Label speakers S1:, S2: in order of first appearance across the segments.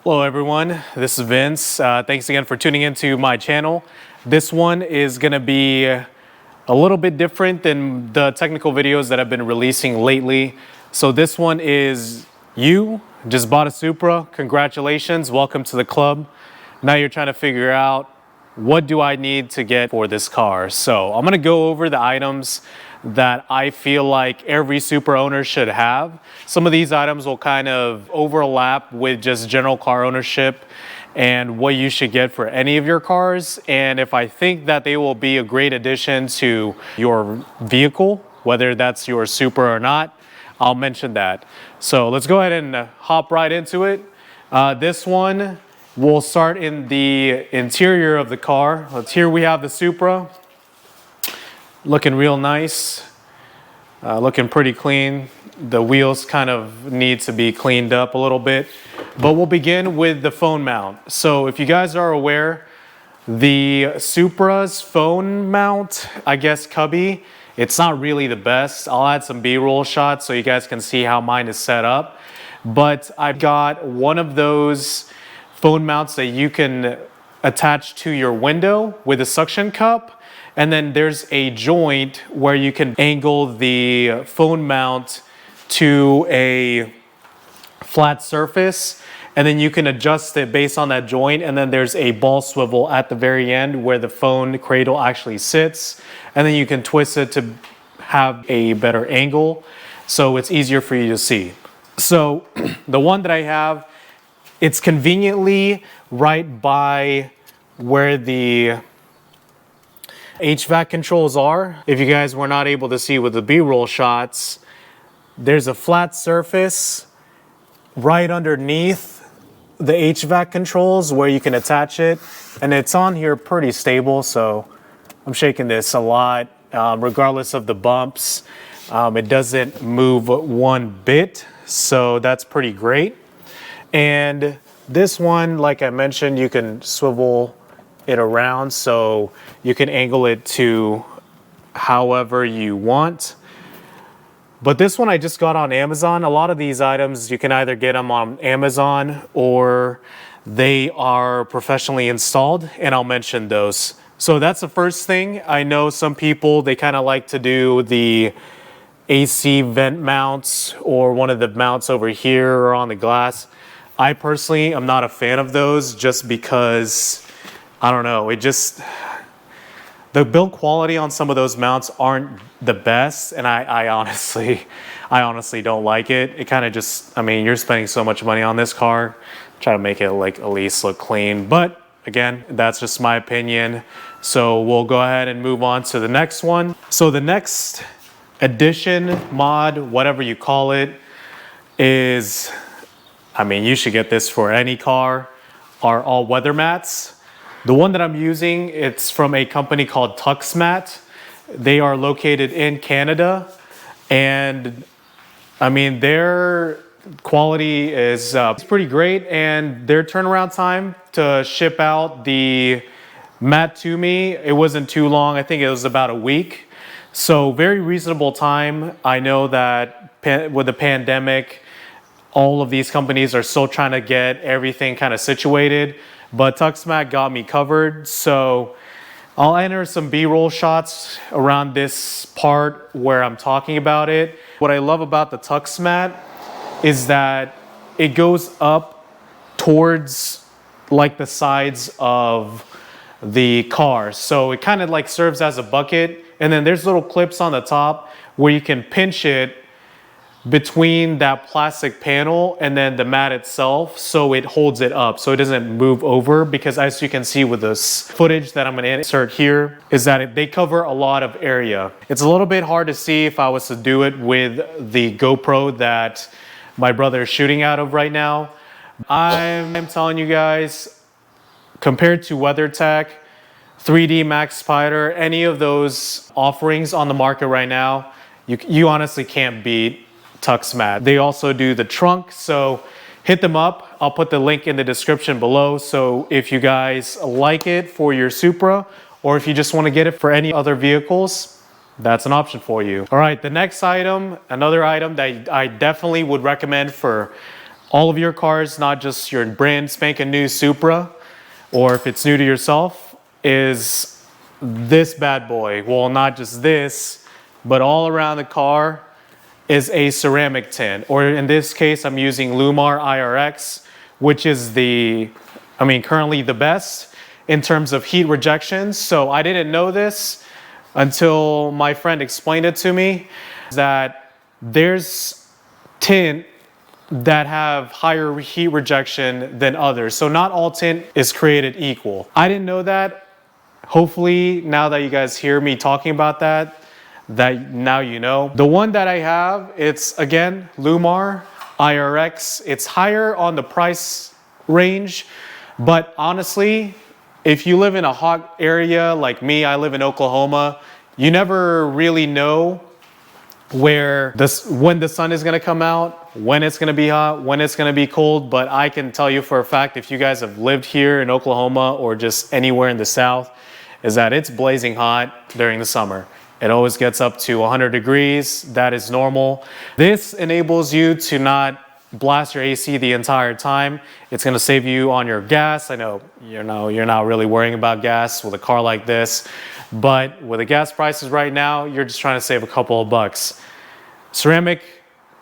S1: Hello everyone, this is Vince. Thanks again for tuning into my channel. This one is going to be a little bit different than the technical videos that I've been releasing lately. So this one is you just bought a Supra. Congratulations, welcome to the club. Now you're trying to figure out what do I need to get for this car. So I'm going to go over the items that I feel like every Supra owner should have. Some of these items will kind of overlap with just general car ownership and what you should get for any of your cars. And if I think that they will be a great addition to your vehicle, whether that's your Supra or not, I'll mention that. So let's go ahead and hop right into it. This one, we'll start in the interior of the car. Here we have the Supra. Looking real nice, looking pretty clean. The wheels kind of need to be cleaned up a little bit, but we'll begin with the phone mount. So if you guys are aware, the Supra's phone mount, I guess cubby, it's not really the best. I'll add some B-roll shots so you guys can see how mine is set up. But I've got one of those phone mounts that you can attach to your window with a suction cup. And then there's a joint where you can angle the phone mount to a flat surface, and then you can adjust it based on that joint. And then there's a ball swivel at the very end where the phone cradle actually sits, and then you can twist it to have a better angle so it's easier for you to see. So the one that I have, it's conveniently right by where the HVAC controls are. If you guys were not able to see with the B-roll shots, there's a flat surface right underneath the HVAC controls where you can attach it, and it's on here pretty stable, so I'm shaking this a lot. Regardless of the bumps, it doesn't move one bit, so that's pretty great. And this one, like I mentioned, you can swivel it around so you can angle it to however you want. But this one I just got on Amazon. A lot of these items you can either get them on Amazon or they are professionally installed, and I'll mention those. So that's the first thing. I know some people, they kind of like to do the AC vent mounts or one of the mounts over here or on the glass. I personally am not a fan of those just because I don't know, the build quality on some of those mounts aren't the best, and I honestly don't like it. It kind of just, I mean, you're spending so much money on this car, try to make it like at least look clean. But again, that's just my opinion. So we'll go ahead and move on to the next one. So the next addition, mod, whatever you call it, is, I mean, you should get this for any car, are all weather mats. The one that I'm using, it's from a company called TuxMat. They are located in Canada, and I mean, their quality is pretty great, and their turnaround time to ship out the mat to me, it wasn't too long. I think it was about a week. So very reasonable time. I know that with the pandemic, all of these companies are still trying to get everything kind of situated. But TuxMat got me covered, so I'll enter some B-roll shots around this part where I'm talking about it. What I love about the TuxMat is that it goes up towards like the sides of the car. So it kind of like serves as a bucket, and then there's little clips on the top where you can pinch it between that plastic panel and then the mat itself, so it holds it up so it doesn't move over. Because as you can see with this footage that I'm going to insert here, is that they cover a lot of area. It's a little bit hard to see if I was to do it with the GoPro that my brother is shooting out of right now. I'm telling you guys, compared to WeatherTech, 3D Max Spider, any of those offerings on the market right now, you honestly can't beat TuxMat. They also do the trunk, so hit them up. I'll put the link in the description below. So if you guys like it for your Supra, or if you just want to get it for any other vehicles, that's an option for you. All right, the next item, another item that I definitely would recommend for all of your cars, not just your brand spanking new Supra, or if it's new to yourself, is this bad boy. Well, not just this, but all around the car is a ceramic tint, or in this case, I'm using Llumar IRX, which is currently the best in terms of heat rejection. So I didn't know this until my friend explained it to me, that there's tint that have higher heat rejection than others. So not all tint is created equal. I didn't know that. Hopefully, now that you guys hear me talking about that now you know. The one that I have, it's again, Llumar IRX. It's higher on the price range, but honestly, if you live in a hot area like me, I live in Oklahoma, you never really know when the sun is gonna come out, when it's gonna be hot, when it's gonna be cold. But I can tell you for a fact, if you guys have lived here in Oklahoma or just anywhere in the South, is that it's blazing hot during the summer. It always gets up to 100 degrees. That is normal. This enables you to not blast your AC the entire time. It's gonna save you on your gas. I know you're not really worrying about gas with a car like this, but with the gas prices right now, you're just trying to save a couple of bucks. Ceramic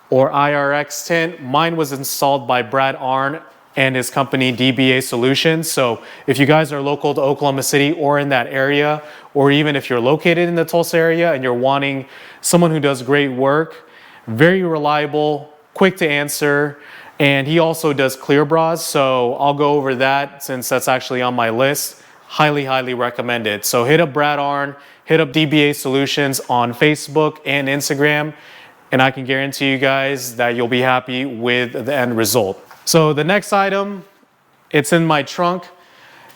S1: or IRX tint, mine was installed by Brad Arnn and his company DBA Solutions. So if you guys are local to Oklahoma City or in that area, or even if you're located in the Tulsa area and you're wanting someone who does great work, very reliable, quick to answer, and he also does clear bras. So I'll go over that since that's actually on my list. Highly, highly recommend it. So hit up Brad Arnn, hit up DBA Solutions on Facebook and Instagram, and I can guarantee you guys that you'll be happy with the end result. So the next item, it's in my trunk.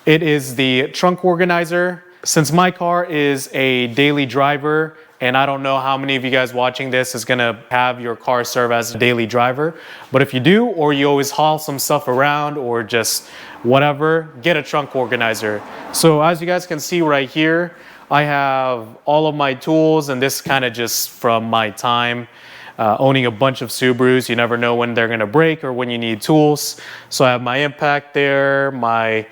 S1: It is the trunk organizer. Since my car is a daily driver, and I don't know how many of you guys watching this is gonna have your car serve as a daily driver, but if you do, or you always haul some stuff around or just whatever, get a trunk organizer. So as you guys can see right here, I have all of my tools, and this kind of just from my time owning a bunch of Subarus. You never know when they're gonna break or when you need tools. So I have my impact there, my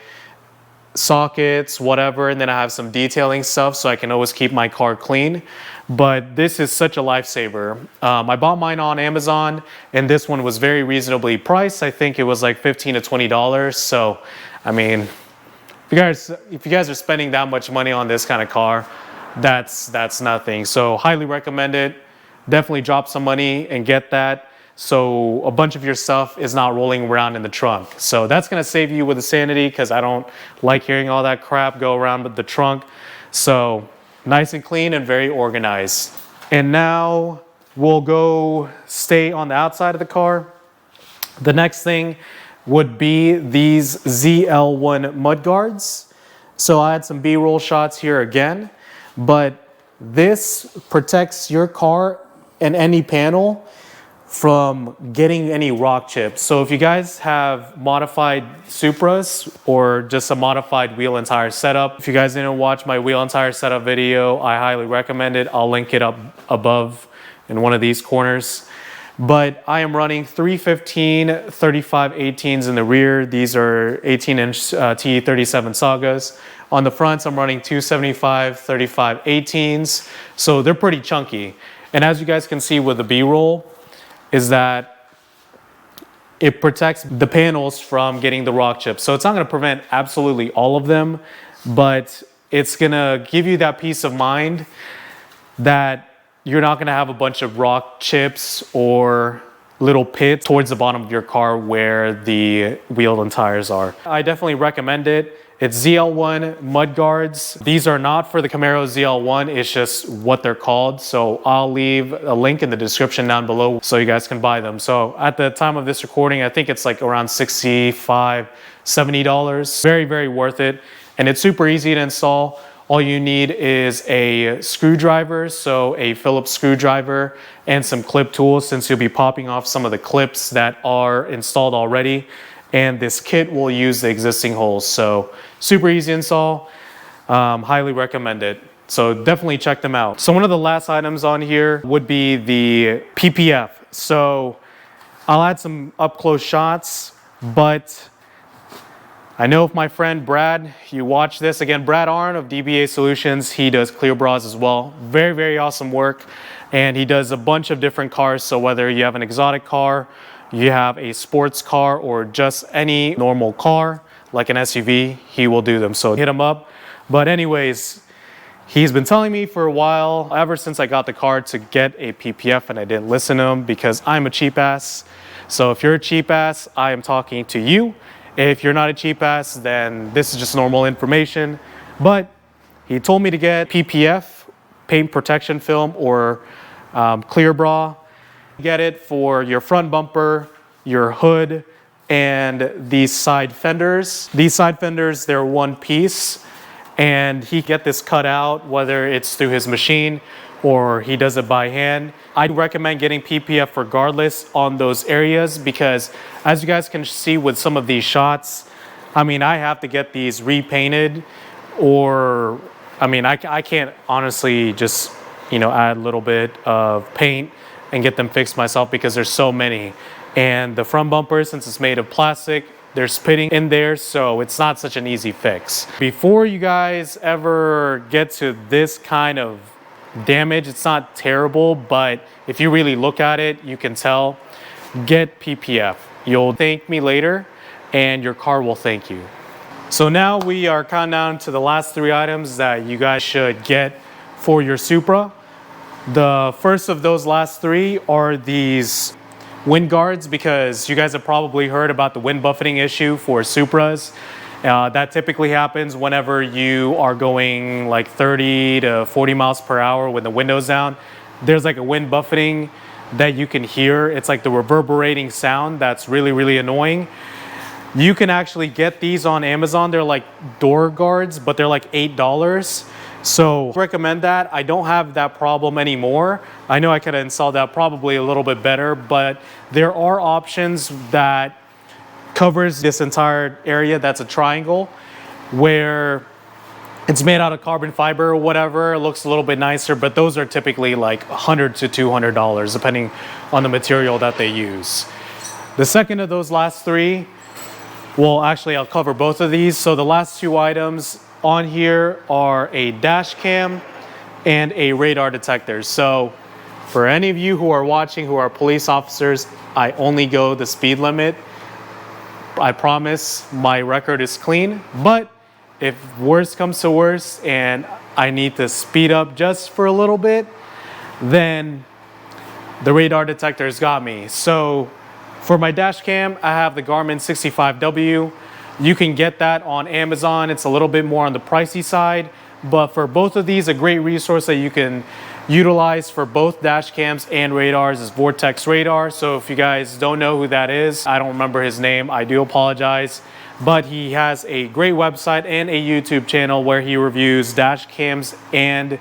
S1: sockets, whatever, and then I have some detailing stuff so I can always keep my car clean. But this is such a lifesaver. I bought mine on Amazon, and this one was very reasonably priced. I think it was like $15 to $20. So, I mean, if you guys are spending that much money on this kind of car, that's nothing. So highly recommend it. Definitely drop some money and get that, so a bunch of your stuff is not rolling around in the trunk. So that's gonna save you with the sanity, because I don't like hearing all that crap go around with the trunk. So nice and clean and very organized. And now we'll stay on the outside of the car. The next thing would be these ZL1 mud guards. So I had some B-roll shots here again, but this protects your car and any panel from getting any rock chips. So if you guys have modified Supras or just a modified wheel and tire setup, if you guys didn't watch my wheel and tire setup video, I highly recommend it. I'll link it up above in one of these corners. But I am running 315 35 18s in the rear. These are 18-inch T37 Sagas. On the fronts, I'm running 275 35 18s. So they're pretty chunky. And as you guys can see with the B-roll, is that it protects the panels from getting the rock chips. So it's not gonna prevent absolutely all of them, but it's gonna give you that peace of mind that you're not gonna have a bunch of rock chips or little pits towards the bottom of your car where the wheel and tires are. I definitely recommend it. It's ZL1 mud guards. These are not for the Camaro ZL1, it's just what they're called. So I'll leave a link in the description down below so you guys can buy them. So at the time of this recording, I think it's like around $65, $70. Very, very worth it. And it's super easy to install. All you need is a screwdriver, so a Phillips screwdriver and some clip tools, since you'll be popping off some of the clips that are installed already. And this kit will use the existing holes. So super easy install, highly recommend it. So definitely check them out. So one of the last items on here would be the PPF. So I'll add some up close shots, but I know if my friend Brad, you watch this, again, Brad Arnn of DBA Solutions, he does clear bras as well. Very, very awesome work. And he does a bunch of different cars. So whether you have an exotic car, you have a sports car, or just any normal car, like an SUV, he will do them. So hit him up. But anyways, he's been telling me for a while, ever since I got the car, to get a PPF, and I didn't listen to him because I'm a cheap ass. So if you're a cheap ass, I am talking to you. If you're not a cheap ass, then this is just normal information. But he told me to get PPF, paint protection film, or clear bra. Get it for your front bumper, your hood, and these side fenders. These side fenders, they're one piece, and he get this cut out, whether it's through his machine or he does it by hand. I'd recommend getting PPF regardless on those areas, because as you guys can see with some of these shots, I mean, I have to get these repainted, or I mean, I can't honestly just, you know, add a little bit of paint and get them fixed myself, because there's so many. And the front bumper, since it's made of plastic, there's pitting in there, so it's not such an easy fix. Before you guys ever get to this kind of damage, it's not terrible, but if you really look at it, you can tell. Get PPF. You'll thank me later, and your car will thank you. So now we are counting down to the last 3 items that you guys should get for your Supra. The first of those last 3 are these wind guards, because you guys have probably heard about the wind buffeting issue for Supras. That typically happens whenever you are going like 30 to 40 miles per hour with the windows down. There's like a wind buffeting that you can hear. It's like the reverberating sound that's really, really annoying. You can actually get these on Amazon. They're like door guards, but they're like $8. So recommend that. I don't have that problem anymore. I know I could have installed that probably a little bit better, but there are options that covers this entire area that's a triangle, where it's made out of carbon fiber or whatever. It looks a little bit nicer, but those are typically like $100 to $200 depending on the material that they use. The second of those last 3, well, actually I'll cover both of these. So the last 2 items on here are a dash cam and a radar detector. So for any of you who are watching who are police officers, I only go the speed limit. I promise my record is clean, but if worse comes to worse and I need to speed up just for a little bit, then the radar detector's got me. So for my dash cam, I have the Garmin 65W. You can get that on Amazon. It's a little bit more on the pricey side, but for both of these, a great resource that you can utilize for both dash cams and radars is Vortex Radar. So if you guys don't know who that is, I don't remember his name, I do apologize, but he has a great website and a YouTube channel where he reviews dash cams and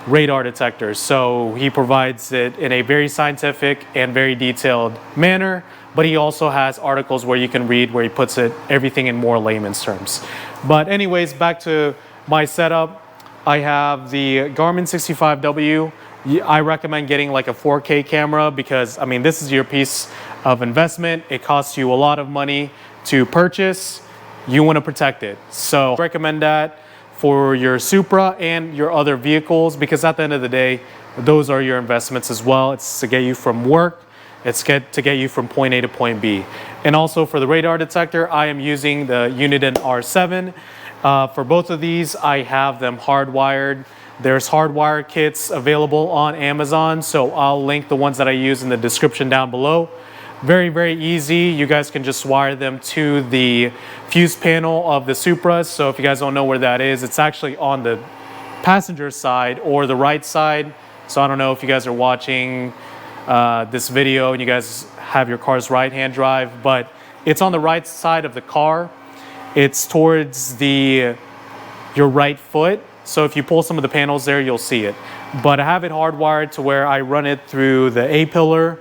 S1: radar detectors. So he provides it in a very scientific and very detailed manner, but he also has articles where you can read where he puts it everything in more layman's terms. But anyways, back to my setup. I have the Garmin 65W. I recommend getting like a 4K camera, because I mean, this is your piece of investment. It costs you a lot of money to purchase. You want to protect it. So I recommend that for your Supra and your other vehicles, because at the end of the day, those are your investments as well. It's to get you from work. It's to get you from point A to point B. And also for the radar detector, I am using the Uniden R7. For both of these, I have them hardwired. There's hardwire kits available on Amazon, so I'll link the ones that I use in the description down below. Very, very easy. You guys can just wire them to the fuse panel of the Supra. So if you guys don't know where that is, it's actually on the passenger side or the right side. So I don't know if you guys are watching this video and you guys have your car's right-hand drive, but it's on the right side of the car. It's towards your right foot. So if you pull some of the panels there, you'll see it. But I have it hardwired to where I run it through the A-pillar,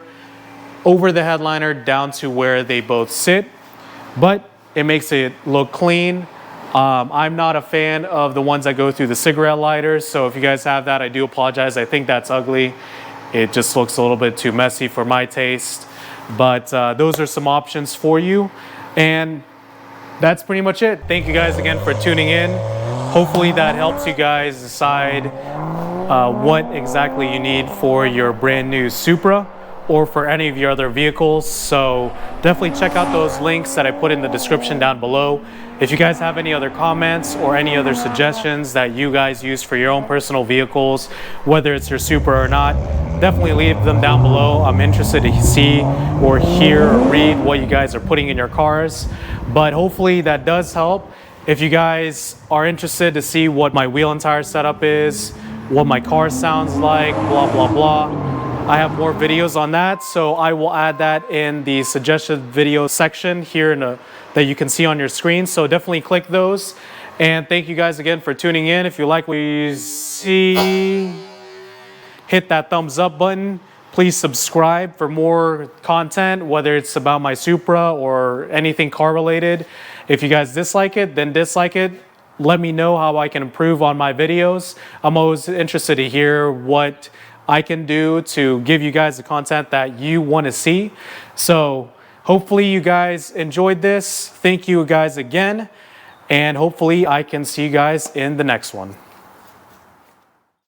S1: over the headliner, down to where they both sit. But it makes it look clean. I'm not a fan of the ones that go through the cigarette lighters. So if you guys have that, I do apologize. I think that's ugly. It just looks a little bit too messy for my taste. But those are some options for you. And that's pretty much it. Thank you guys again for tuning in. Hopefully that helps you guys decide what exactly you need for your brand new Supra or for any of your other vehicles. So definitely check out those links that I put in the description down below. If you guys have any other comments or any other suggestions that you guys use for your own personal vehicles, whether it's your Supra or not, definitely leave them down below. I'm interested to see or hear or read what you guys are putting in your cars. But hopefully that does help. If you guys are interested to see what my wheel and tire setup is, what my car sounds like, blah, blah, blah, I have more videos on that, so I will add that in the suggested video section here that you can see on your screen. So definitely click those. And thank you guys again for tuning in. If you like what you see, hit that thumbs up button. Please subscribe for more content, whether it's about my Supra or anything car related. If you guys dislike it, then dislike it. Let me know how I can improve on my videos. I'm always interested to hear what I can do to give you guys the content that you want to see. So hopefully you guys enjoyed this. Thank you guys again. And hopefully I can see you guys in the next one.